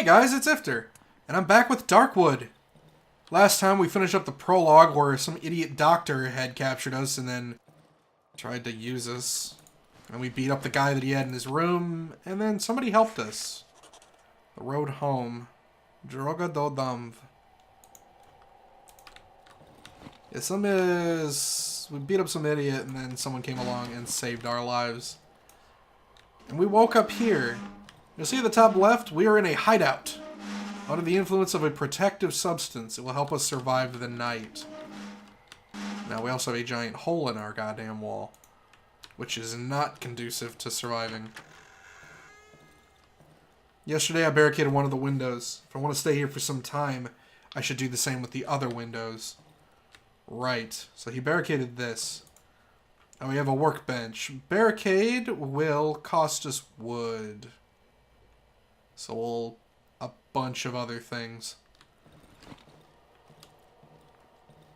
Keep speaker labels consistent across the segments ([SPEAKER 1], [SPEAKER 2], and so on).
[SPEAKER 1] guys, it's Ifter, and I'm back with Darkwood. Last time we finished up the prologue where some idiot doctor had captured us and then tried to use us. And we beat up the guy that he had in his room, and then somebody helped us. The road home. Droga do Damv. Yeah, we beat up some idiot and then someone came along and saved our lives. And we woke up here. You'll see at the top left, we are in a hideout. Under the influence of a protective substance, it will help us survive the night. Now, we also have a giant hole in our goddamn wall, which is not conducive to surviving. Yesterday, I barricaded one of the windows. If I want to stay here for some time, I should do the same with the other windows. Right, so he barricaded this. And we have a workbench. Barricade will cost us wood. So a bunch of other things.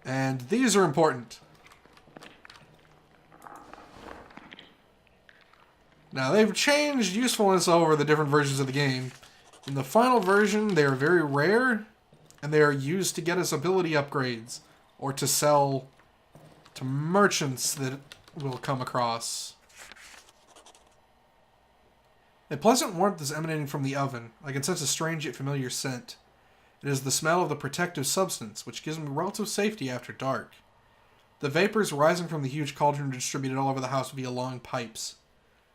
[SPEAKER 1] And these are important. Now, they've changed usefulness over the different versions of the game. In the final version, they are very rare, and they are used to get us ability upgrades, or to sell to merchants that we'll come across. A pleasant warmth is emanating from the oven. I can sense a strange yet familiar scent. It is the smell of the protective substance, which gives me relative safety after dark. The vapors rising from the huge cauldron are distributed all over the house via long pipes.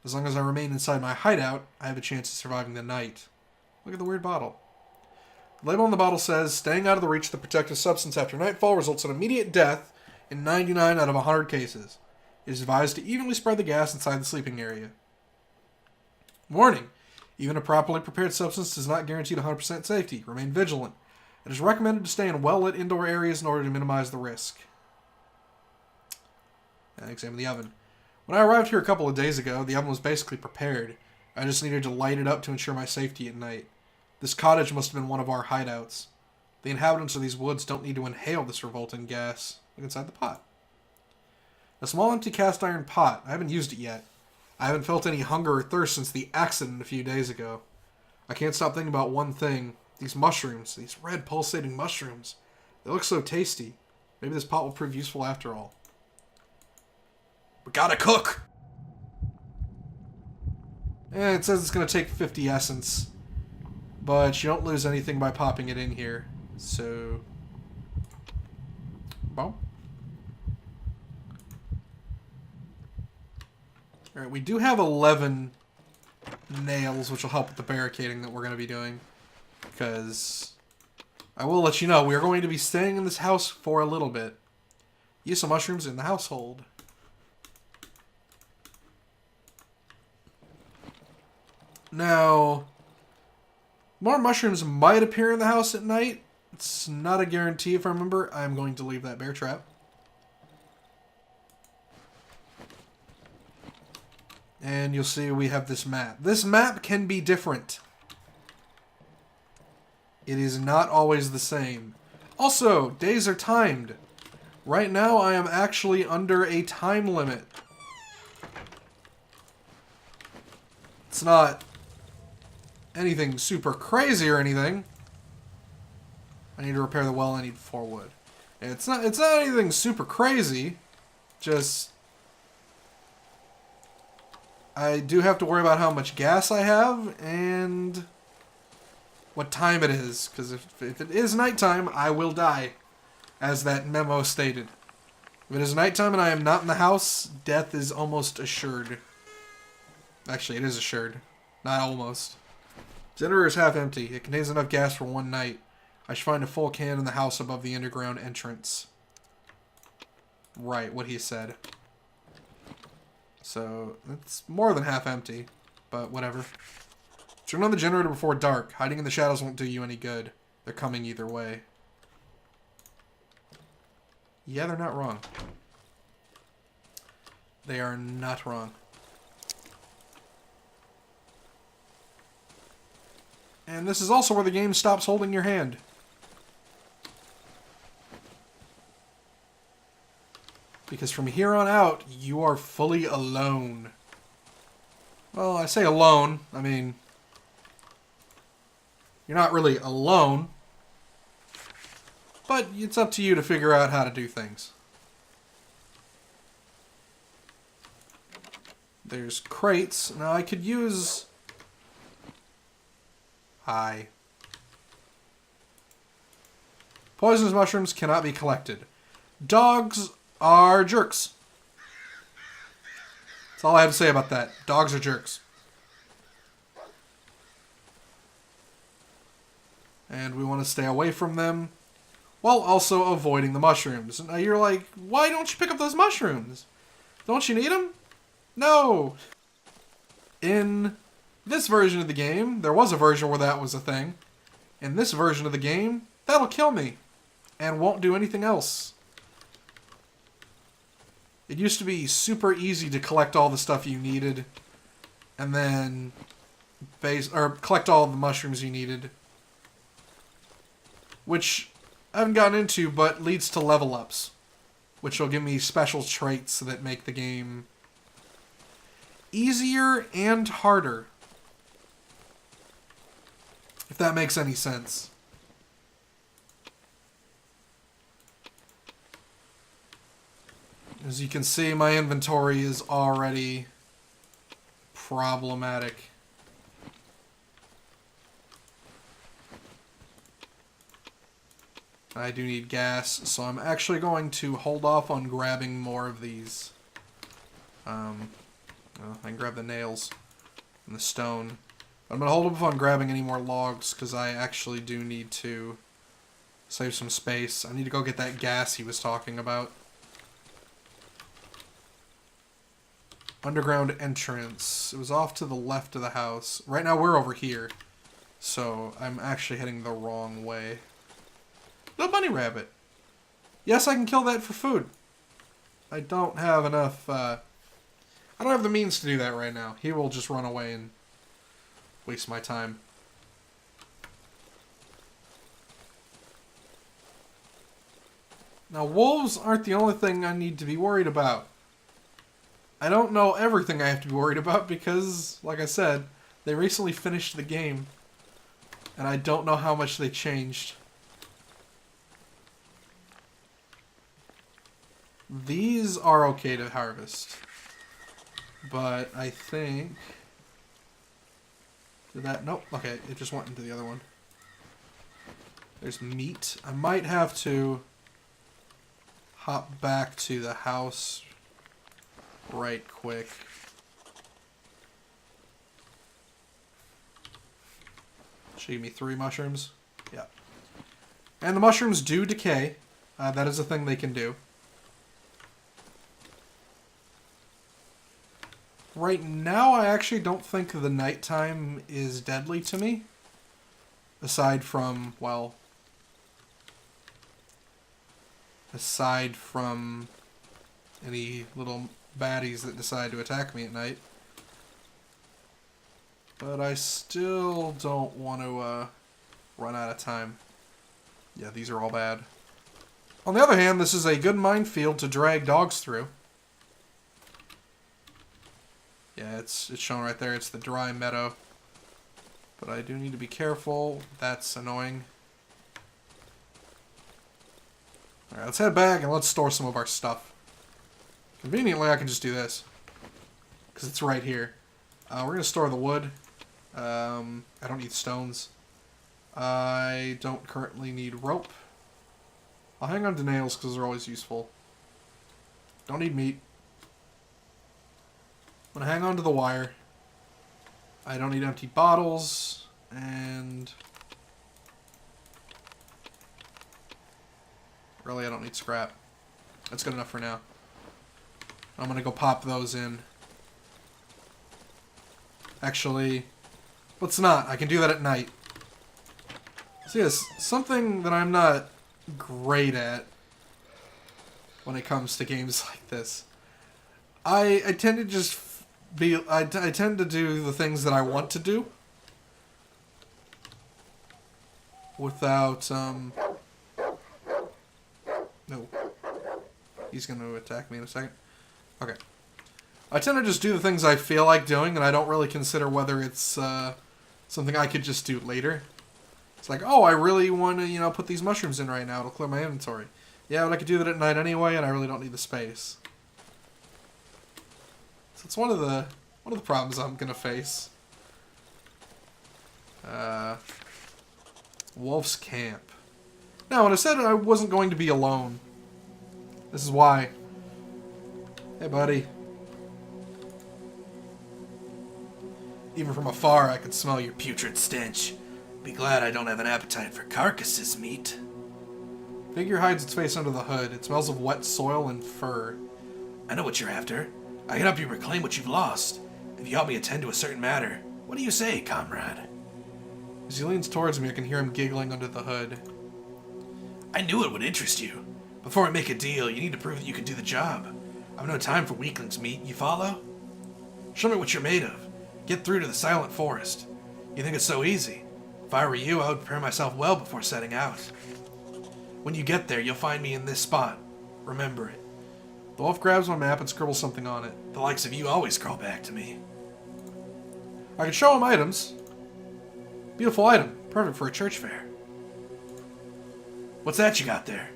[SPEAKER 1] As long as I remain inside my hideout, I have a chance of surviving the night. Look at the weird bottle. The label on the bottle says, staying out of the reach of the protective substance after nightfall results in immediate death in 99 out of 100 cases. It is advised to evenly spread the gas inside the sleeping area. Warning. Even a properly prepared substance does not guarantee 100% safety. Remain vigilant. It is recommended to stay in well-lit indoor areas in order to minimize the risk. And examine the oven. When I arrived here a couple of days ago, the oven was basically prepared. I just needed to light it up to ensure my safety at night. This cottage must have been one of our hideouts. The inhabitants of these woods don't need to inhale this revolting gas. Look inside the pot. A small empty cast iron pot. I haven't used it yet. I haven't felt any hunger or thirst since the accident a few days ago. I can't stop thinking about one thing. These mushrooms. These red pulsating mushrooms. They look so tasty. Maybe this pot will prove useful after all. We gotta cook! It says it's gonna take 50 essence. But you don't lose anything by popping it in here. So... Boom. Alright, we do have 11 nails, which will help with the barricading that we're going to be doing. Because I will let you know, we are going to be staying in this house for a little bit. Use some mushrooms in the household. Now, more mushrooms might appear in the house at night. It's not a guarantee if I remember. I'm going to leave that bear trap. And you'll see we have this map. This map can be different. It is not always the same. Also, days are timed. Right now, I am actually under a time limit. It's not anything super crazy or anything. I need to repair the well. I need 4 wood. It's not anything super crazy. Just... I do have to worry about how much gas I have and what time it is. Because if it is nighttime, I will die. As that memo stated. If it is nighttime and I am not in the house, death is almost assured. Actually, it is assured. Not almost. Generator is half empty. It contains enough gas for 1 night. I should find a full can in the house above the underground entrance. Right, what he said. So, it's more than half empty, but whatever. Turn on the generator before dark. Hiding in the shadows won't do you any good. They're coming either way. Yeah, they're not wrong. They are not wrong. And this is also where the game stops holding your hand. Because from here on out, you are fully alone. Well, I say alone. I mean, You're not really alone, but it's up to you to figure out how to do things. There's crates. Now I could use... Hi. Poisonous mushrooms cannot be collected. Dogs are jerks. That's all I have to say about that. Dogs are jerks. And we want to stay away from them while also avoiding the mushrooms. Now you're like, why don't you pick up those mushrooms? Don't you need them? No! In this version of the game, there was a version where that was a thing. In this version of the game, that'll kill me and won't do anything else. It used to be super easy to collect all the stuff you needed and then collect all the mushrooms you needed, which I haven't gotten into, but leads to level ups, which will give me special traits that make the game easier and harder, if that makes any sense. As you can see, my inventory is already problematic. I do need gas, so I'm actually going to hold off on grabbing more of these. I can grab the nails and the stone. I'm going to hold off on grabbing any more logs, because I actually do need to save some space. I need to go get that gas he was talking about. Underground entrance. It was off to the left of the house. Right now we're over here, so I'm actually heading the wrong way. Little bunny rabbit. Yes, I can kill that for food. I don't have enough, I don't have the means to do that right now. He will just run away and waste my time. Now, wolves aren't the only thing I need to be worried about. I don't know everything I have to be worried about because, like I said, they recently finished the game, and I don't know how much they changed. These are okay to harvest, but I think... Did that? Nope. Okay, it just went into the other one. There's meat. I might have to hop back to the house right quick. Should give me 3 mushrooms. Yeah. And the mushrooms do decay. That is a thing they can do. Right now, I actually don't think the nighttime is deadly to me. Aside from, well... Aside from any little baddies that decide to attack me at night. But I still don't want to run out of time. Yeah, these are all bad. On the other hand, this is a good minefield to drag dogs through. Yeah, it's shown right there. It's the dry meadow. But I do need to be careful. That's annoying. Alright, let's head back and let's store some of our stuff. Conveniently, I can just do this. Because it's right here. We're going to store the wood. I don't need stones. I don't currently need rope. I'll hang on to nails because they're always useful. Don't need meat. I'm going to hang on to the wire. I don't need empty bottles. And... really, I don't need scrap. That's good enough for now. I'm going to go pop those in. Actually, let's not. I can do that at night. So yes, something that I'm not great at when it comes to games like this. I tend to just be... I tend to do the things that I want to do. Without, no. He's going to attack me in a second. Okay. I tend to just do the things I feel like doing, and I don't really consider whether it's something I could just do later. It's like, oh, I really want to, put these mushrooms in right now. It'll clear my inventory. Yeah, but I could do that at night anyway, and I really don't need the space. So it's one of the problems I'm gonna face. Wolf's Camp. Now, when I said I wasn't going to be alone, this is why. Hey, buddy. Even from afar, I could smell your putrid stench. Be glad I don't have an appetite for carcasses meat. Figure hides its face under the hood. It smells of wet soil and fur. I know what you're after. I can help you reclaim what you've lost. If you help me attend to a certain matter. What do you say, comrade? As he leans towards me, I can hear him giggling under the hood. I knew it would interest you. Before we make a deal, you need to prove that you can do the job. I've no time for weaklings, meat. You follow? Show me what you're made of. Get through to the Silent Forest. You think it's so easy? If I were you, I would prepare myself well before setting out. When you get there, you'll find me in this spot. Remember it. The wolf grabs my map and scribbles something on it. The likes of you always crawl back to me. I can show him items. Beautiful item. Perfect for a church fair. What's that you got there?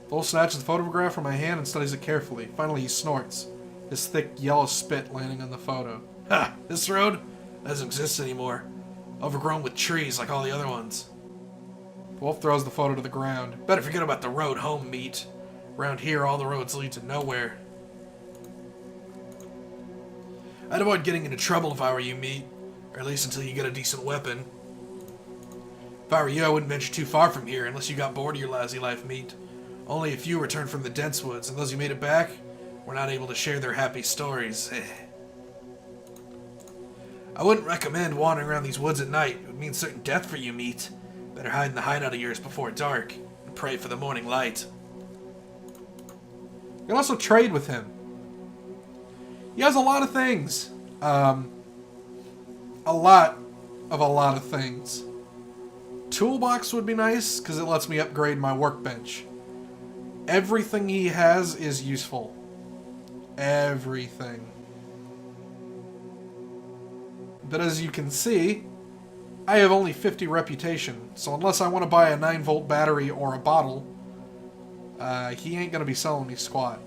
[SPEAKER 1] The wolf snatches the photograph from my hand and studies it carefully. Finally, he snorts, his thick yellow spit landing on the photo. Ha! This road doesn't exist anymore. Overgrown with trees like all the other ones. The wolf throws the photo to the ground. Better forget about the road home, meat. Around here, all the roads lead to nowhere. I'd avoid getting into trouble if I were you, meat. Or at least until you get a decent weapon. If I were you, I wouldn't venture too far from here unless you got bored of your lousy life, meat. Only a few returned from the dense woods, and those who made it back were not able to share their happy stories. I wouldn't recommend wandering around these woods at night. It would mean certain death for you, meat. Better hide in the hideout of yours before dark, and pray for the morning light. You can also trade with him. He has a lot of things. A lot of things. Toolbox would be nice, because it lets me upgrade my workbench. Everything he has is useful. Everything. But as you can see, I have only 50 reputation, so unless I want to buy a 9-volt battery or a bottle, he ain't going to be selling me squat.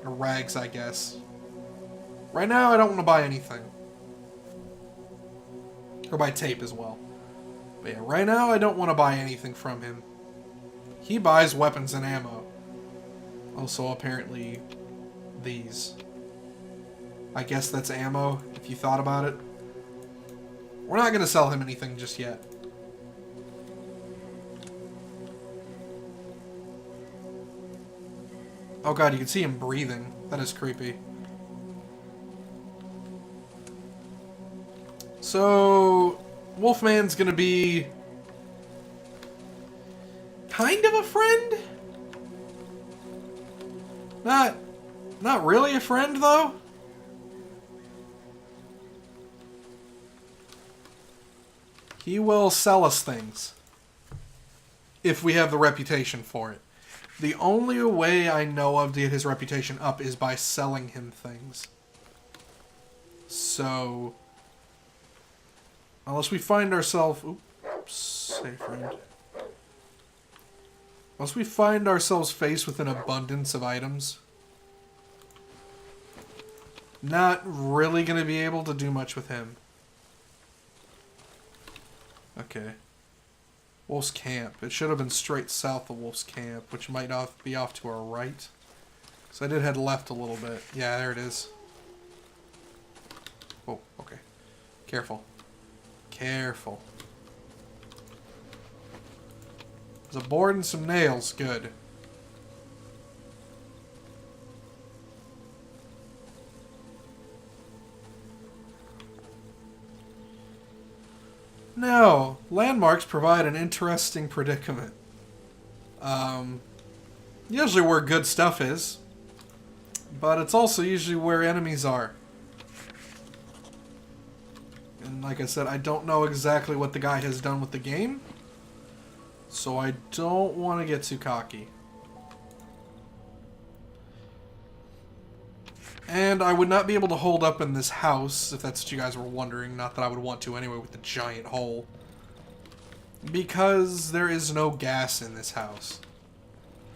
[SPEAKER 1] Or rags, I guess. Right now, I don't want to buy anything. Or buy tape as well. But yeah, right now, I don't want to buy anything from him. He buys weapons and ammo. Also, apparently, these. I guess that's ammo, if you thought about it. We're not going to sell him anything just yet. Oh god, you can see him breathing. That is creepy. So, Wolfman's going to be kind of a friend? Not really a friend, though? He will sell us things. If we have the reputation for it. The only way I know of to get his reputation up is by selling him things. So, unless we find ourselves... Oops, say friend. Unless we find ourselves faced with an abundance of items, not really going to be able to do much with him. Okay. Wolf's Camp. It should have been straight south of Wolf's Camp, which might be off to our right. So I did head left a little bit. Yeah, there it is. Oh, okay. Careful. Careful. There's a board and some nails. Good. Now, landmarks provide an interesting predicament. Usually where good stuff is, but it's also usually where enemies are. And like I said, I don't know exactly what the guy has done with the game, so I don't want to get too cocky. And I would not be able to hold up in this house, if that's what you guys were wondering. Not that I would want to anyway with the giant hole. Because there is no gas in this house.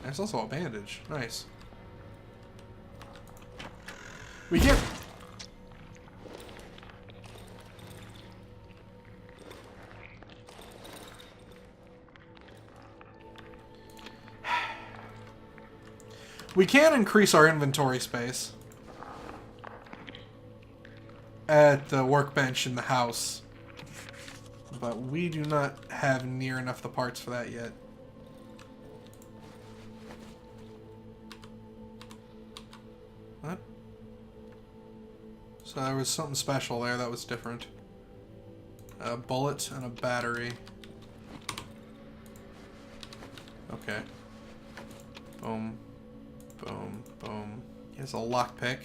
[SPEAKER 1] There's also a bandage. Nice. We can't... We can increase our inventory space at the workbench in the house, but we do not have near enough the parts for that yet. What? So there was something special there that was different. A bullet and a battery. Okay. Boom. Boom. Boom. Here's a lockpick.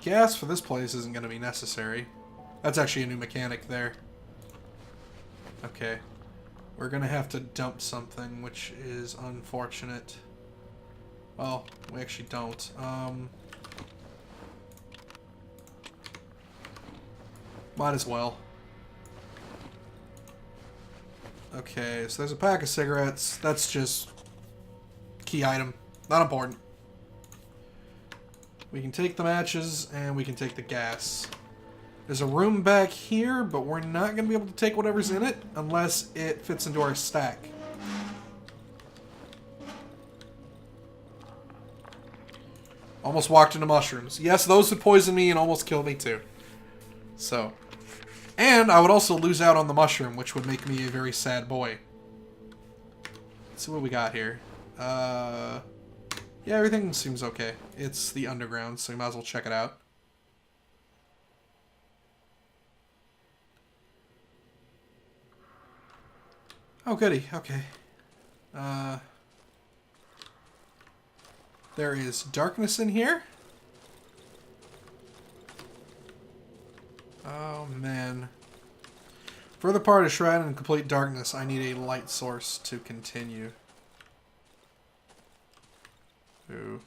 [SPEAKER 1] Gas for this place isn't going to be necessary. That's actually a new mechanic there. Okay. We're going to have to dump something, which is unfortunate. Well, we actually don't. Might as well. Okay, so there's a pack of cigarettes. That's just key item. Not important. We can take the matches, and we can take the gas. There's a room back here, but we're not going to be able to take whatever's in it unless it fits into our stack. Almost walked into mushrooms. Yes, those would poison me and almost kill me too. So. And I would also lose out on the mushroom, which would make me a very sad boy. Let's see what we got here. Yeah, everything seems okay. It's the underground, so you might as well check it out. Oh, goody. Okay. There is darkness in here. Oh, man. Further part is shrouded in complete darkness. I need a light source to continue. Ooh.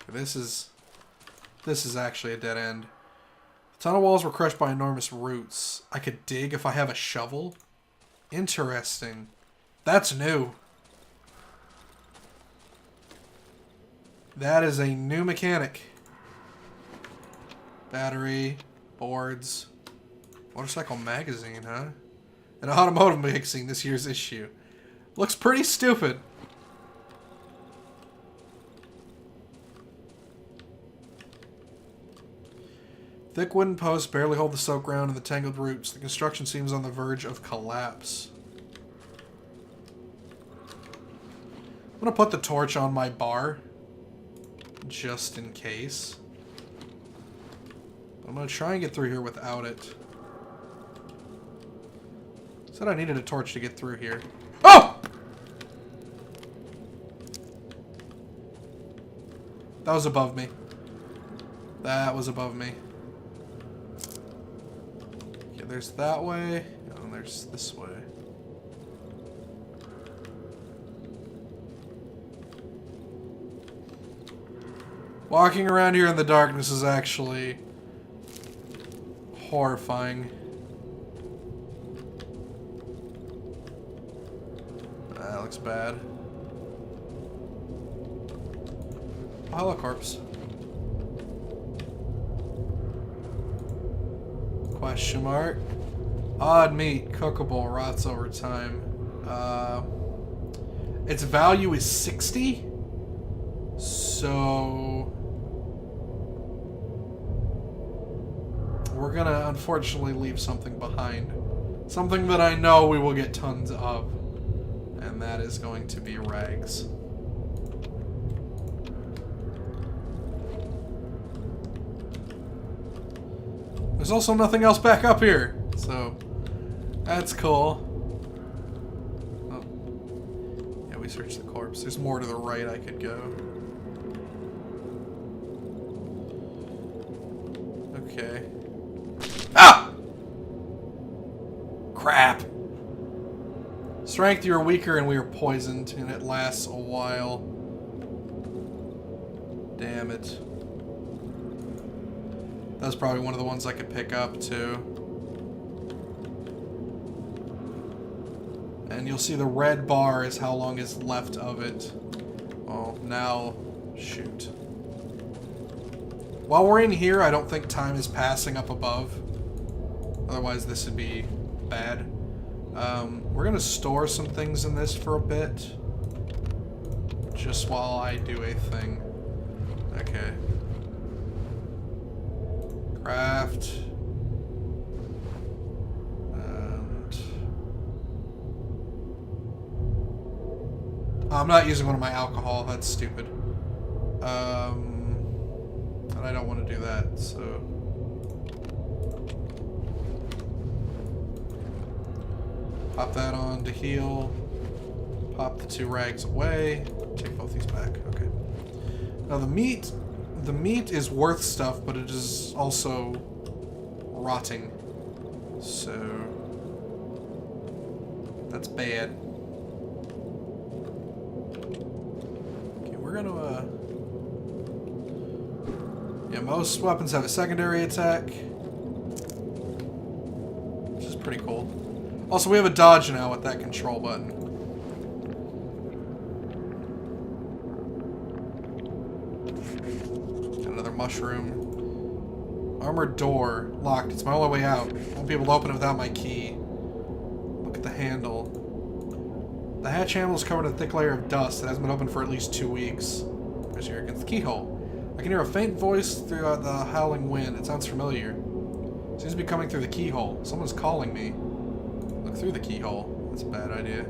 [SPEAKER 1] This is actually a dead end. The tunnel walls were crushed by enormous roots. I could dig if I have a shovel? Interesting. That's new. That is a new mechanic. Battery, boards, motorcycle magazine, huh? An automotive magazine, this year's issue. Looks pretty stupid. Thick wooden posts barely hold the soaked ground and the tangled roots. The construction seems on the verge of collapse. I'm gonna put the torch on my bar, just in case. I'm gonna try and get through here without it. Said I needed a torch to get through here. Oh! That was above me. That was above me. Okay, there's that way, and there's this way. Walking around here in the darkness is actually horrifying. That looks bad. Oh, hello, corpse. Question mark. Odd meat, cookable, rots over time. Its value is 60? So we're gonna unfortunately leave something behind. Something that I know we will get tons of. And that is going to be rags. There's also nothing else back up here, so that's cool. Oh. Yeah, we searched the corpse. There's more to the right I could go. Okay. Ah! Crap! Strength, you're weaker and we are poisoned, and it lasts a while. Damn it. That's probably one of the ones I could pick up, too. And you'll see the red bar is how long is left of it. Oh, now, shoot. While we're in here, I don't think time is passing up above. Otherwise, this would be bad. We're going to store some things in this for a bit. Just while I do a thing. Okay. Craft. And... I'm not using one of my alcohol. That's stupid. And I don't want to do that, so... Pop that on to heal. Pop the 2 rags away. Take both these back. Okay. Now the meat is worth stuff, but it is also rotting. So that's bad. Okay, we're gonna yeah, most weapons have a secondary attack, which is pretty cool. Also, we have a dodge now with that control button. Got another mushroom. Armored door. Locked. It's my only way out. Won't be able to open it without my key. Look at the handle. The hatch handle is covered in a thick layer of dust. It hasn't been opened for at least 2 weeks. Press here against the keyhole. I can hear a faint voice throughout the howling wind. It sounds familiar. It seems to be coming through the keyhole. Someone's calling me. Look through the keyhole. That's a bad idea.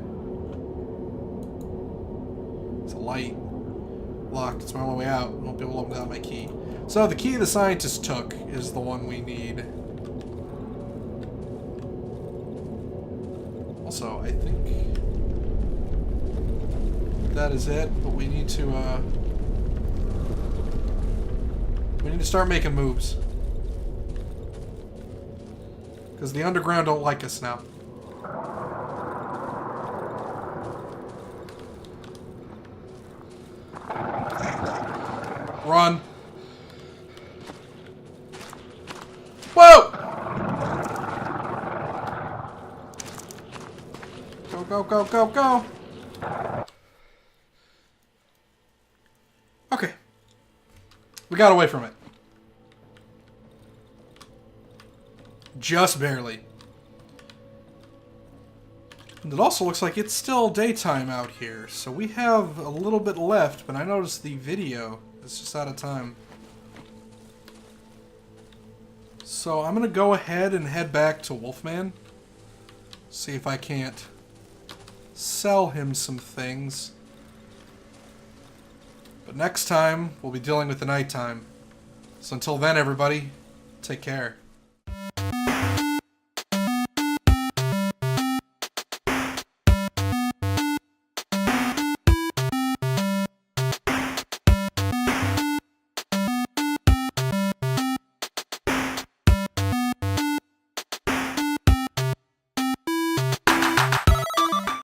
[SPEAKER 1] It's a light. Locked. It's my only way out. I won't be able to open without my key. So the key the scientist took is the one we need. Also, I think that is it, but we need to start making moves. Because the underground don't like us now. Run. Whoa! Go, go, go, go, go! Okay. We got away from it. Just barely. And it also looks like it's still daytime out here, so we have a little bit left, but I noticed the video is just out of time. So I'm gonna go ahead and head back to Wolfman. See if I can't sell him some things. But next time, we'll be dealing with the nighttime. So until then, everybody, take care.